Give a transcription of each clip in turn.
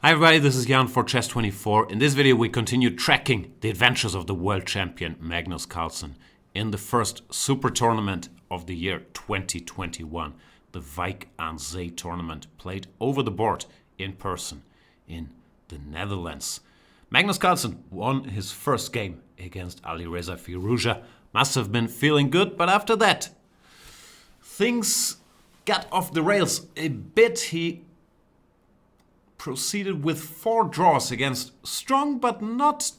Hi everybody, this is Jan for Chess24. In this video we continue tracking the adventures of the world champion Magnus Carlsen in the first super tournament of the year 2021, the Wijk aan Zee tournament, played over the board in person in the Netherlands. Magnus Carlsen won his first game against Alireza Firouzja. Must have been feeling good, but after that things got off the rails a bit. He proceeded with 4 draws against strong but not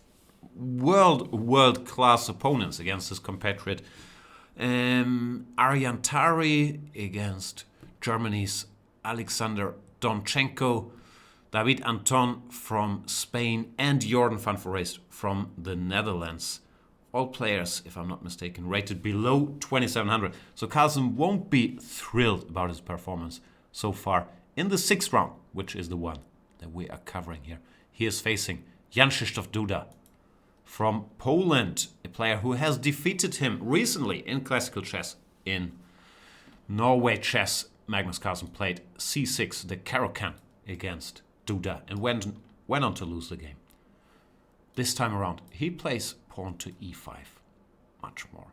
world-class opponents against his compatriot Arjan Tari, against Germany's Alexander Donchenko, David Anton from Spain, and Jordan van Foreest from the Netherlands. All players, if I'm not mistaken, rated below 2700. So Carlsen won't be thrilled about his performance so far in the 6th round, which is the one that we are covering here. He is facing Jan Krzysztof Duda from Poland, a player who has defeated him recently in classical chess. In Norway chess, Magnus Carlsen played c6, the Caro-Kann, against Duda, and went on to lose the game. This time around, he plays pawn to e5, much more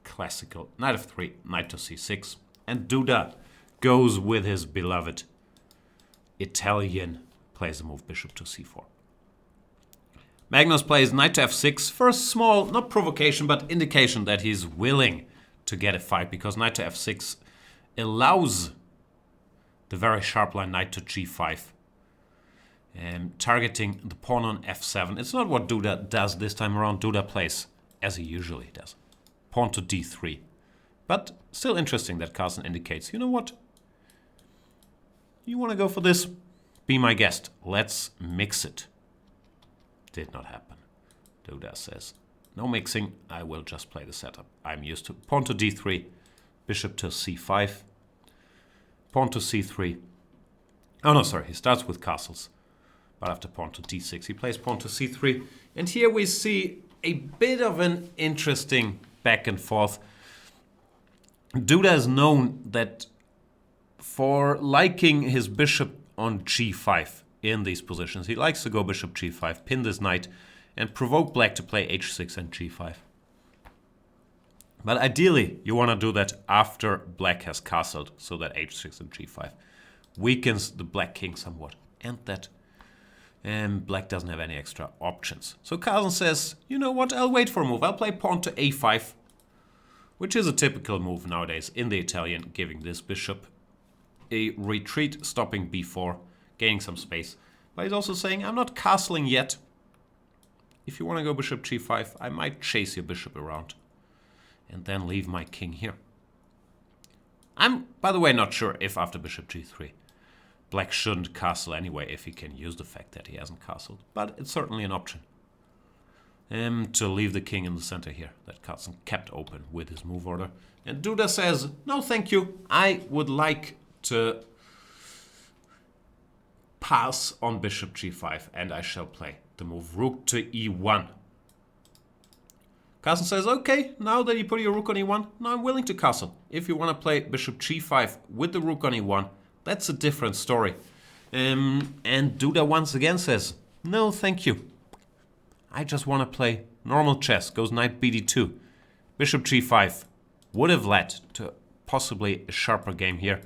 classical. Knight f3, knight to c6, and Duda goes with his beloved Italian, plays the move bishop to c4. Magnus plays knight to f6 for a small, not provocation, but indication that he's willing to get a fight, because knight to f6 allows the very sharp line knight to g5, targeting the pawn on f7. It's not what Duda does this time around. Duda plays as he usually does, pawn to d3. But still interesting that Carlsen indicates, you know what? You want to go for this? Be my guest. Let's mix it. Did not happen. Duda says, no mixing. I will just play the setup I'm used to. Pawn to d3, bishop to c5, pawn to c3. Oh no, sorry. He starts with castles. But after pawn to d6, he plays pawn to c3. And here we see a bit of an interesting back and forth. Duda is known that for liking his bishop on g5 in these positions. He likes to go bishop g5, pin this knight, and provoke black to play h6 and g5. But ideally, you want to do that after black has castled, so that h6 and g5 weakens the black king somewhat, and that black doesn't have any extra options. So Carlsen says, you know what, I'll wait for a move. I'll play pawn to a5, which is a typical move nowadays in the Italian, giving this bishop a retreat, stopping b4, gaining some space. But he's also saying, I'm not castling yet. If you want to go bishop g5, I might chase your bishop around and then leave my king here. I'm, by the way, not sure if after bishop g3, black shouldn't castle anyway, if he can use the fact that he hasn't castled. But it's certainly an option. To leave the king in the center here, that Carlsen kept open with his move order. And Duda says, no thank you, I would like to pass on bishop g5, and I shall play the move rook to e1. Carlsen says, okay, now that you put your rook on e1, now I'm willing to castle. If you want to play bishop g5 with the rook on e1, that's a different story. And Duda once again says, no thank you, I just want to play normal chess. Goes knight bd2, bishop g5 would have led to possibly a sharper game here.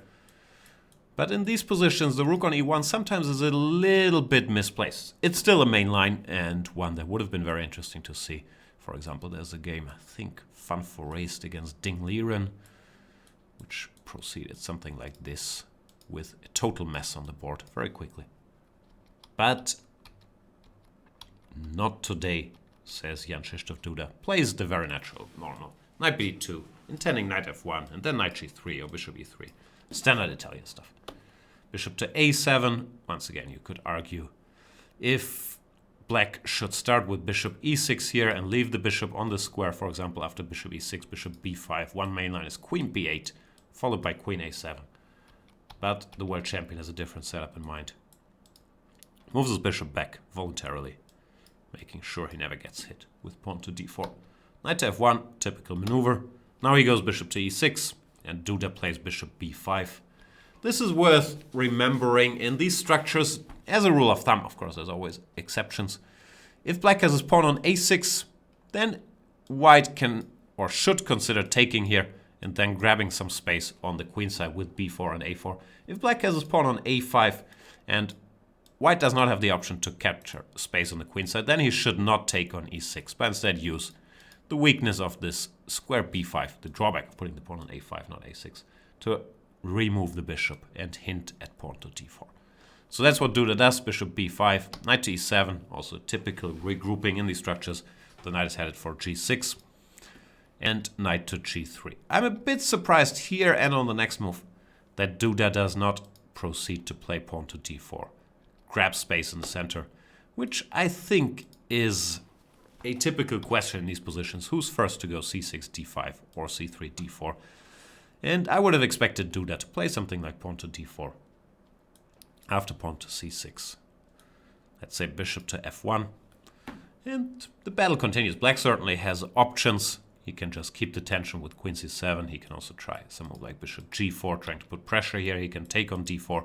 But in these positions, the rook on e1 sometimes is a little bit misplaced. It's still a main line, and one that would have been very interesting to see. For example, there's a game, I think, Van Foreest against Ding Liren, which proceeded something like this, with a total mess on the board very quickly. But not today, says Jan Krzysztof Duda. Plays the very natural, normal. Knight b2, intending knight f1, and then knight g3 or bishop e3. Standard Italian stuff. Bishop to a7. Once again, you could argue if black should start with bishop e6 here and leave the bishop on the square, for example, after bishop e6, bishop b5. One main line is queen b8, followed by queen a7. But the world champion has a different setup in mind. Moves his bishop back voluntarily, making sure he never gets hit with pawn to d4. Knight to f1, typical maneuver. Now he goes bishop to e6, and Duda plays bishop b5. This is worth remembering in these structures. As a rule of thumb, of course, there's always exceptions. If black has his pawn on a6, then white can or should consider taking here and then grabbing some space on the queen side with b4 and a4. If black has his pawn on a5 and white does not have the option to capture space on the queen side, then he should not take on e6, but instead use the weakness of this square b5, the drawback of putting the pawn on a5, not a6, to remove the bishop and hint at pawn to d4. So that's what Duda does, bishop b5, knight to e7, also typical regrouping in these structures. The knight is headed for g6, and knight to g3. I'm a bit surprised here and on the next move that Duda does not proceed to play pawn to d4. Grab space in the center, which I think is a typical question in these positions. Who's first to go c6, d5, or c3, d4? And I would have expected Duda to play something like pawn to d4 after pawn to c6. Let's say bishop to f1. And the battle continues. Black certainly has options. He can just keep the tension with queen c7. He can also try some move like bishop g4, trying to put pressure here. He can take on d4.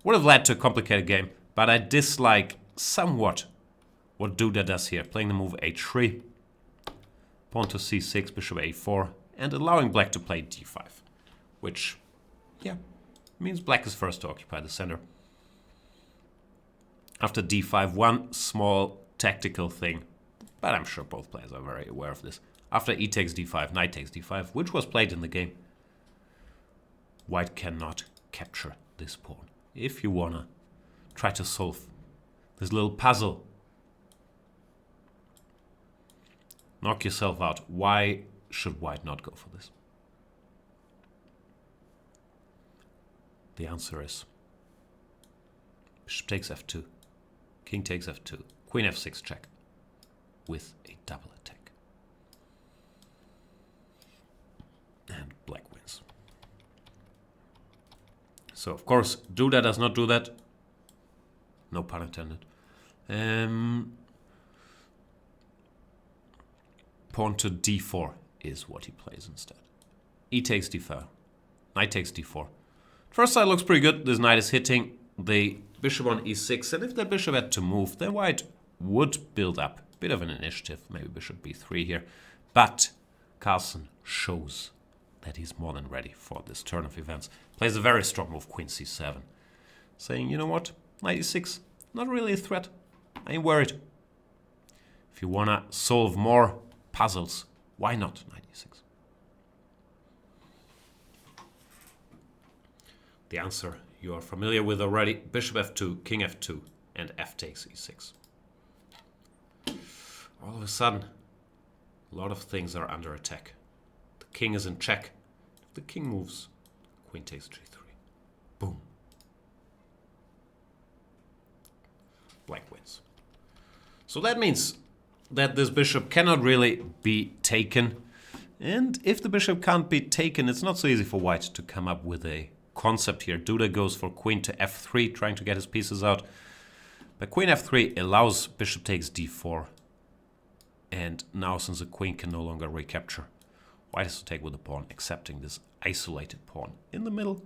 Would have led to a complicated game, but I dislike somewhat what Duda does here. Playing the move h3, pawn to c6, bishop a4, and allowing black to play d5. Which, yeah, means black is first to occupy the center. After d5, one small tactical thing, but I'm sure both players are very aware of this. After e takes d5, knight takes d5, which was played in the game, white cannot capture this pawn. If you wanna try to solve this little puzzle, knock yourself out. Why should white not go for this? The answer is bishop takes f2, king takes f2, queen f6 check with a double attack. And black wins. So of course Duda does not do that. No pun intended. Pawn to d4 is what he plays instead. E takes d4, knight takes d4. First side looks pretty good. This knight is hitting the bishop on e6, and if the bishop had to move, then white would build up a bit of an initiative, maybe bishop b3 here. But Carlsen shows that he's more than ready for this turn of events. Plays a very strong move, queen c7, saying, you know what, knight e6, not really a threat. I ain't worried. If you wanna solve more puzzles, why not knight e6? The answer you are familiar with already. Bishop f2, king f2, and f takes e6. All of a sudden, a lot of things are under attack. The king is in check. If the king moves, queen takes g3. Boom. Black wins. So that means that this bishop cannot really be taken. And if the bishop can't be taken, it's not so easy for white to come up with a concept here. Duda goes for queen to f3, trying to get his pieces out. But queen f3 allows bishop takes d4. And now, since the queen can no longer recapture, white has to take with the pawn, accepting this isolated pawn in the middle,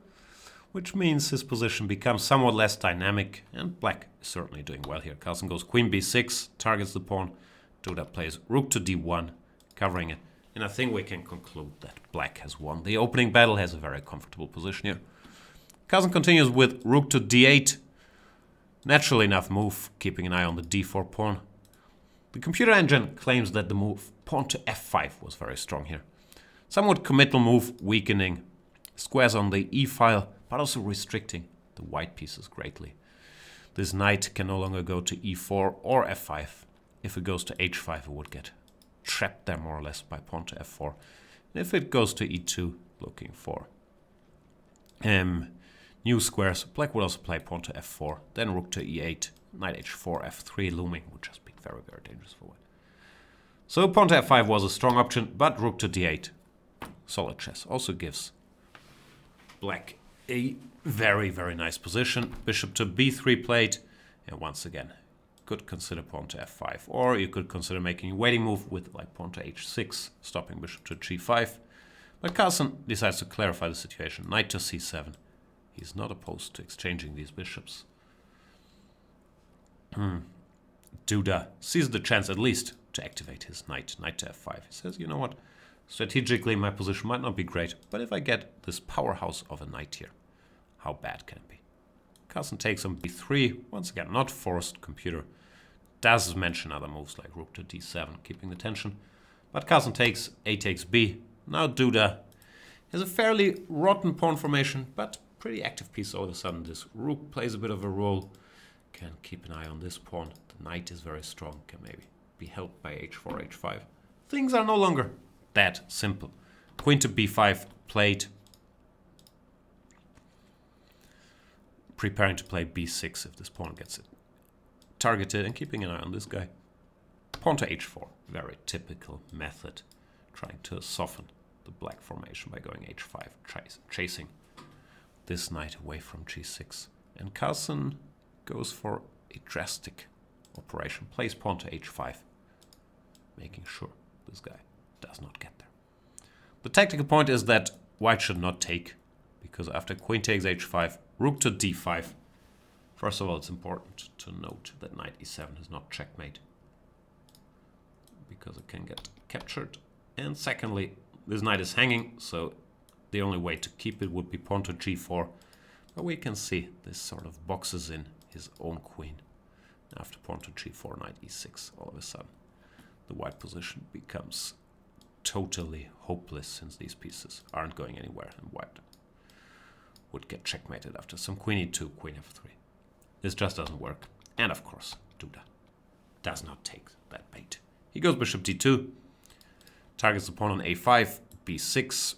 which means his position becomes somewhat less dynamic, and black is certainly doing well here. Carlsen goes queen b6, targets the pawn. Duda plays rook to d1, covering it. And I think we can conclude that black has won. The opening battle has a very comfortable position here. Carlsen continues with rook to d8. Natural enough move, keeping an eye on the d4 pawn. The computer engine claims that the move pawn to f5 was very strong here. Somewhat committal move, weakening squares on the e file, but also restricting the white pieces greatly. This knight can no longer go to e4 or f5. If it goes to h5, it would get trapped there more or less by pawn to f4. And if it goes to e2, looking for new squares, black would also play pawn to f4, then rook to e8, knight h4, f3 looming would just be very, very dangerous for white. So pawn to f5 was a strong option, but rook to d8, solid chess, also gives black a very, very nice position. Bishop to b3 played, and once again, could consider pawn to f5, or you could consider making a waiting move with like pawn to h6, stopping bishop to g5. But Carlsen decides to clarify the situation. Knight to c7, He's not opposed to exchanging these bishops. Duda sees the chance at least to activate his knight to f5. He says, you know what, strategically my position might not be great, but if I get this powerhouse of a knight here, how bad can it be? Carlsen takes on b3, once again not forced. Computer does mention other moves like rook to d7, keeping the tension, but Carlsen takes, a takes b. Now Duda has a fairly rotten pawn formation, but pretty active piece all of a sudden. This rook plays a bit of a role. Can keep an eye on this pawn. The knight is very strong, can maybe be helped by h4, h5. Things are no longer that simple. Queen to b5 played. Preparing to play b6 if this pawn gets it targeted, and keeping an eye on this guy. Pawn to h4, very typical method. Trying to soften the black formation by going h5, chasing this knight away from g6. And Carlsen goes for a drastic operation, plays pawn to h5, making sure this guy does not get there. The tactical point is that white should not take, because after queen takes h5, rook to d5. First of all, it's important to note that knight e7 is not checkmate, because it can get captured. And secondly, this knight is hanging, so the only way to keep it would be pawn to g4. But we can see this sort of boxes in his own queen. After pawn to g4, knight e6, all of a sudden the white position becomes totally hopeless, since these pieces aren't going anywhere, and white would get checkmated after some queen e2, queen f3. This just doesn't work. And of course, Duda does not take that bait. He goes bishop d2, targets the pawn on a5, b6,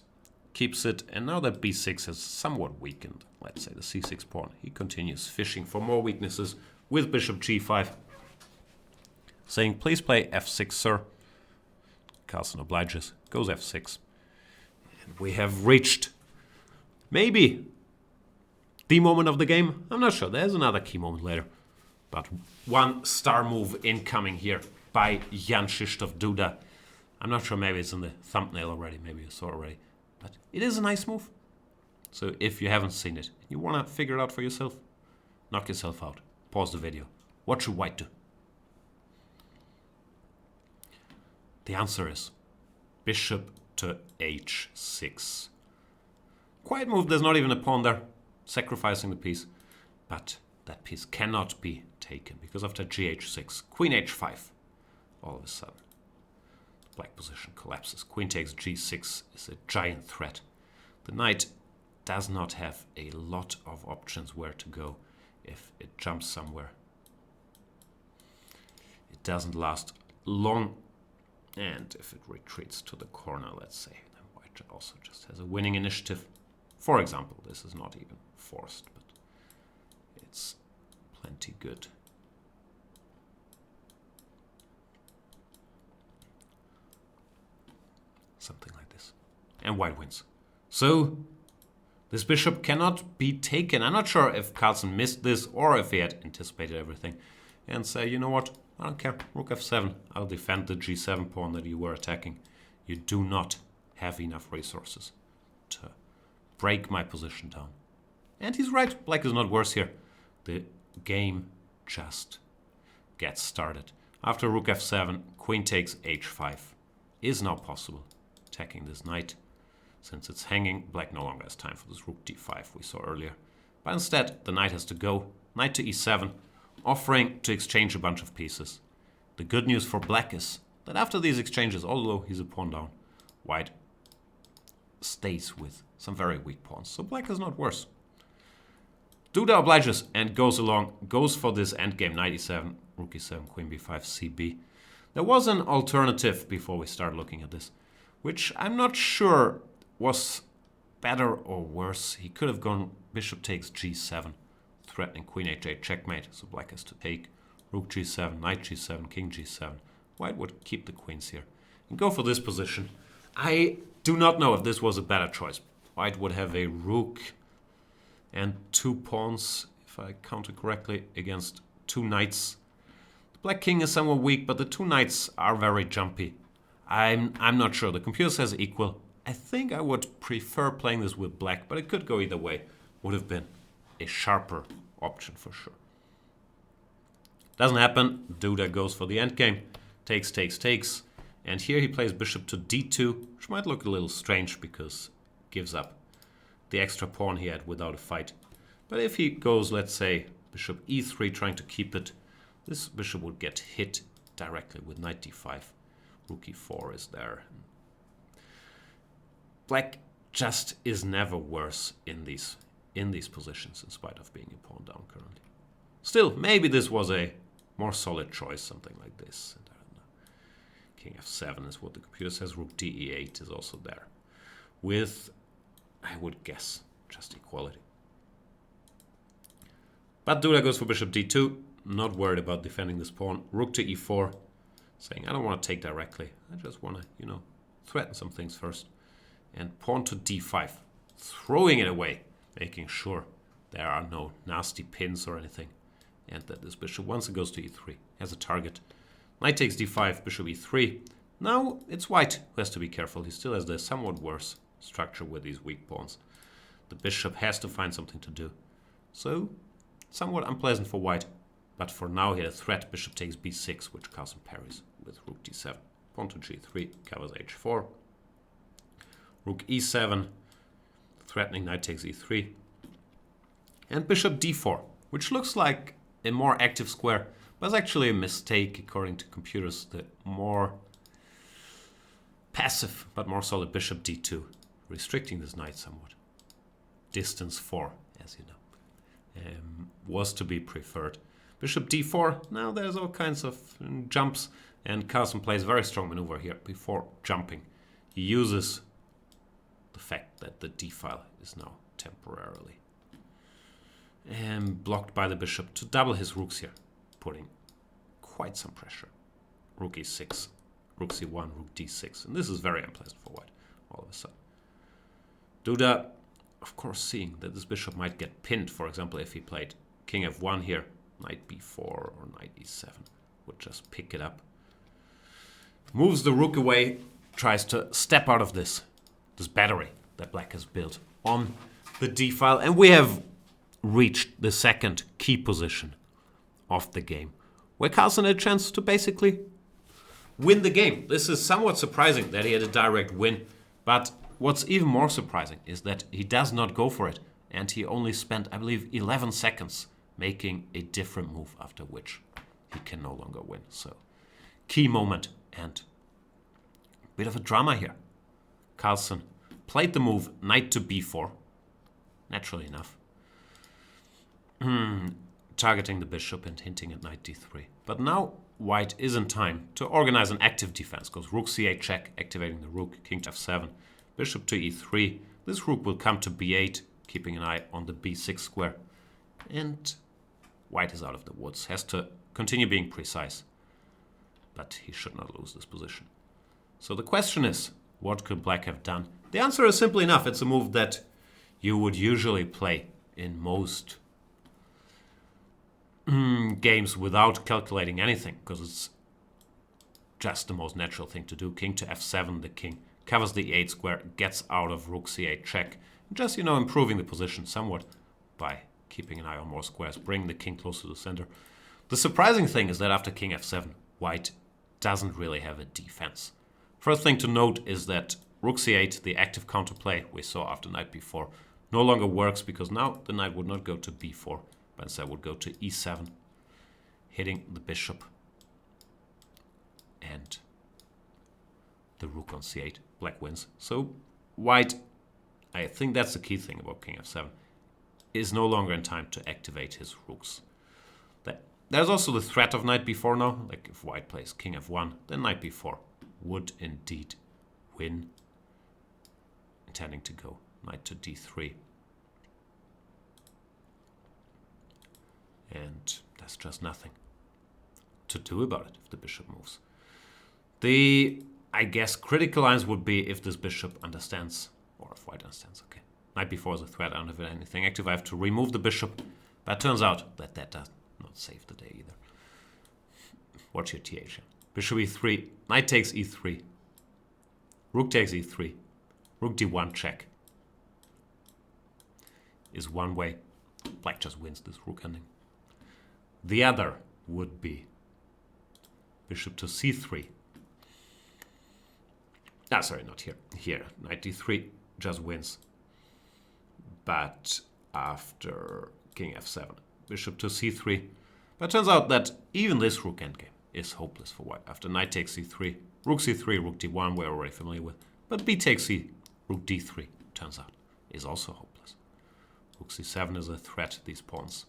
keeps it, and now that b6 has somewhat weakened, let's say the c6 pawn, he continues fishing for more weaknesses with bishop g5, saying, please play f6, sir. Carlsen obliges, goes f6. And we have reached maybe the moment of the game. I'm not sure, there's another key moment later. But one star move incoming here by Jan Krzysztof Duda. I'm not sure, maybe it's in the thumbnail already, maybe you saw already. But it is a nice move. So if you haven't seen it, you want to figure it out for yourself, knock yourself out. Pause the video. What should white do? The answer is bishop to h6. Quiet move, there's not even a pawn there, sacrificing the piece. But that piece cannot be taken, because after gh6, queen h5, all of a sudden the black position collapses. Queen takes g6 is a giant threat. The knight does not have a lot of options where to go. If it jumps somewhere, it doesn't last long. And if it retreats to the corner, let's say, then white also just has a winning initiative. For example, this is not even forced, but it's plenty good. Something like this. And white wins. So this bishop cannot be taken. I'm not sure if Carlsen missed this or if he had anticipated everything and say, you know what, I don't care, rook f7, I'll defend the g7 pawn that you were attacking. You do not have enough resources to break my position down. And he's right, black is not worse here. The game just gets started. After rook f7, queen takes h5 is now possible, attacking this knight. Since it's hanging, black no longer has time for this rook d5 we saw earlier. But instead, the knight has to go. Knight to e7, offering to exchange a bunch of pieces. The good news for black is that after these exchanges, although he's a pawn down, white stays with some very weak pawns. So black is not worse. Duda obliges and goes along, goes for this endgame, knight e7, rook e7, queen b5, cb. There was an alternative before we start looking at this, which I'm not sure was better or worse. He could have gone bishop takes g7, threatening queen h8 checkmate, so black has to take rook g7, knight g7, king g7. White would keep the queens here and go for this position. I do not know if this was a better choice. White would have a rook and two pawns, if I count it correctly, against two knights. The black king is somewhat weak, but the two knights are very jumpy. I'm not sure. The computer says equal. I think I would prefer playing this with black, but it could go either way. would have been a sharper option for sure. Doesn't happen. Duda goes for the endgame. Takes, takes, takes. And here he plays bishop to d2, which might look a little strange because it gives up the extra pawn he had without a fight. But if he goes, let's say, bishop e3, trying to keep it, this bishop would get hit directly with knight d5. Rook e4 is there. Black just is never worse in these positions, in spite of being a pawn down currently. Still, maybe this was a more solid choice, something like this. And I don't know. King f7 is what the computer says. Rook de8 is also there. With, I would guess, just equality. But Duda goes for bishop d2. Not worried about defending this pawn. Rook to e4. Saying, I don't want to take directly. I just want to, threaten some things first. And pawn to d5. Throwing it away. Making sure there are no nasty pins or anything. And that this bishop, once it goes to e3, has a target. Knight takes d5, bishop e3. Now it's white who has to be careful. He still has the somewhat worse structure with these weak pawns. The bishop has to find something to do. So, somewhat unpleasant for white. But for now he had a threat. Bishop takes b6, which Carlsen parries with rook d7. Pawn to g3, covers h4. Rook e7, threatening knight takes e3. And bishop d4, which looks like a more active square, but it's actually a mistake according to computers. The more passive but more solid bishop d2, restricting this knight somewhat. Distance 4, as you know, was to be preferred. Bishop d4, now there's all kinds of jumps, and Carlsen plays a very strong maneuver here before jumping. He uses the fact that the d file is now temporarily blocked by the bishop to double his rooks here, putting quite some pressure. Rook e6, rook c1, rook d6, and this is very unpleasant for white all of a sudden. Duda, of course, seeing that this bishop might get pinned, for example, if he played king f1 here, knight b4 or knight e7, would just pick it up. Moves the rook away, tries to step out of this battery that black has built on the d file, and we have reached the second key position of the game, where Carlsen had a chance to basically win the game. This is somewhat surprising that he had a direct win, but what's even more surprising is that he does not go for it, and he only spent, I believe, 11 seconds making a different move, after which he can no longer win. So, key moment and a bit of a drama here. Carlsen played the move knight to b4, naturally enough, targeting the bishop and hinting at knight d3. But now white is in time to organize an active defense. Goes rook c8 check, activating the rook, king to f7, bishop to e3. This rook will come to b8, keeping an eye on the b6 square. And white is out of the woods, has to continue being precise. But he should not lose this position. So the question is, what could black have done? The answer is simple enough. It's a move that you would usually play in most games without calculating anything, because it's just the most natural thing to do. King to f7, the king covers the e8 square, gets out of rook c8 check, just, improving the position somewhat by keeping an eye on more squares, bringing the king close to the center. The surprising thing is that after king f7, white doesn't really have a defense. First thing to note is that rook c8, the active counterplay we saw after knight b4, no longer works, because now the knight would not go to b4, but instead would go to e7, hitting the bishop and the rook on c8. Black wins. So white, I think that's the key thing about king f7, is no longer in time to activate his rooks. There's also the threat of knight b4 now. Like if white plays king f1, then knight b4 would indeed win, intending to go knight to d3. And there's just nothing to do about it if the bishop moves. The, I guess, critical lines would be if this bishop understands, or if white understands, okay, knight b4 is a threat, I don't have anything active, I have to remove the bishop, but it turns out that that does not save the day either. Watch your th. Bishop e3, knight takes e3, rook takes e3, rook d1 check. is one way. Black just wins this rook ending. The other would be bishop to c3. Ah, sorry, not here. Here, knight d3 just wins. But after king f7, bishop to c3. But it turns out that even this rook endgame is hopeless for white. After knight takes c3, rook d1 we're already familiar with. But b takes c, rook d3, turns out, is also hopeless. Rook c7 is a threat. These pawns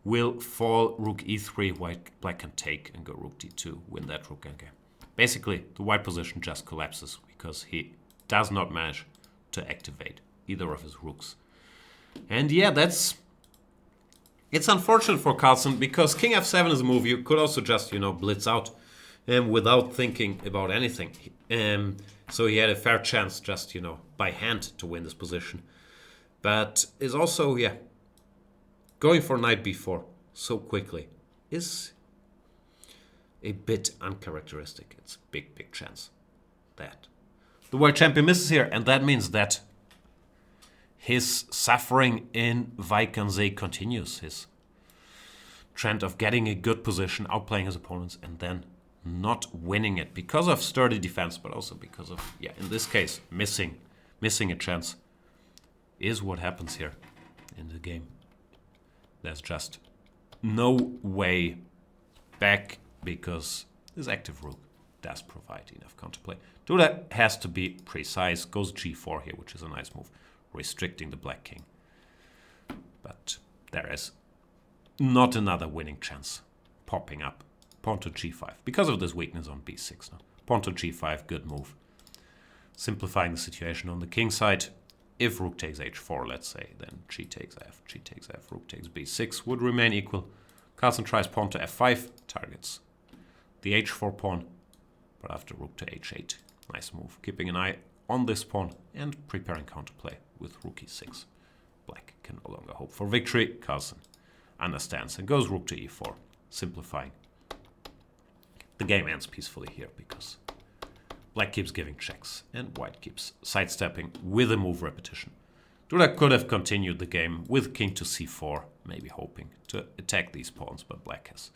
will fall. Rook e3, black can take and go rook d2, win that rook endgame. Basically, the white position just collapses because he does not manage to activate either of his rooks. And yeah, it's unfortunate for Carlsen because king f7 is a move you could also just, blitz out without thinking about anything. So he had a fair chance just, by hand to win this position. But is also, going for knight b4 so quickly is a bit uncharacteristic. It's a big chance that the world champion misses here, and that means that his suffering in Wijk aan Zee continues. His trend of getting a good position, outplaying his opponents, and then not winning it because of sturdy defense, but also because of, in this case, missing a chance is what happens here in the game. There's just no way back because this active rook does provide enough counterplay. Duda has to be precise, goes g4 here, which is a nice move, restricting the black king. But there is not another winning chance popping up. Pawn to g5, because of this weakness on b6 now. Pawn to g5, good move. Simplifying the situation on the king side. If rook takes h4, let's say, then g takes f, rook takes b6 would remain equal. Carlsen tries pawn to f5, targets the h4 pawn, but after rook to h8, nice move. Keeping an eye on this pawn and preparing counterplay with rook e6. Black can no longer hope for victory. Carlsen understands and goes rook to e4, simplifying. The game ends peacefully here because black keeps giving checks and white keeps sidestepping with a move repetition. Duda could have continued the game with king to c4, maybe hoping to attack these pawns, but black has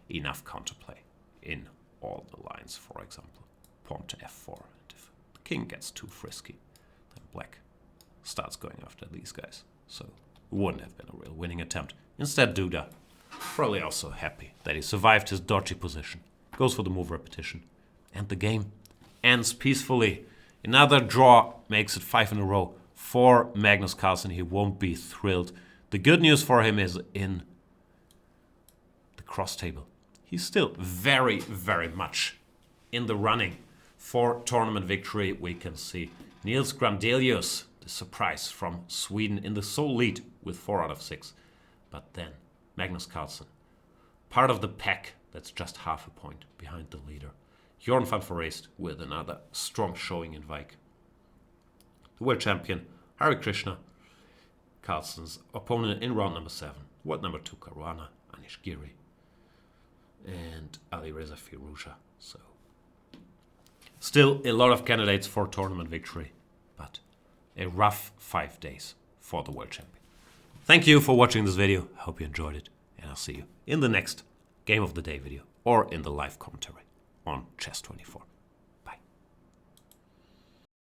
enough counterplay in all the lines, for example. Pawn to f4. And if the king gets too frisky, then black starts going after these guys. So it wouldn't have been a real winning attempt. Instead, Duda, probably also happy that he survived his dodgy position, goes for the move repetition, and the game ends peacefully. Another draw makes it 5 in a row for Magnus Carlsen. He won't be thrilled. The good news for him is in the cross table. He's still very much in the running for tournament victory. We can see Niels Grandelius, the surprise from Sweden, in the sole lead with 4 out of 6. But then Magnus Carlsen, part of the pack that's just half a point behind the leader. Jorn van Foreest with another strong showing in Wijk. The world champion, Hare Krishna, Carlsen's opponent in round number 7. World number 2, Caruana, Anish Giri, and Alireza Firouzja. So, still a lot of candidates for tournament victory, but a rough 5 days for the world champion. Thank you for watching this video. I hope you enjoyed it, and I'll see you in the next Game of the Day video or in the live commentary on Chess24.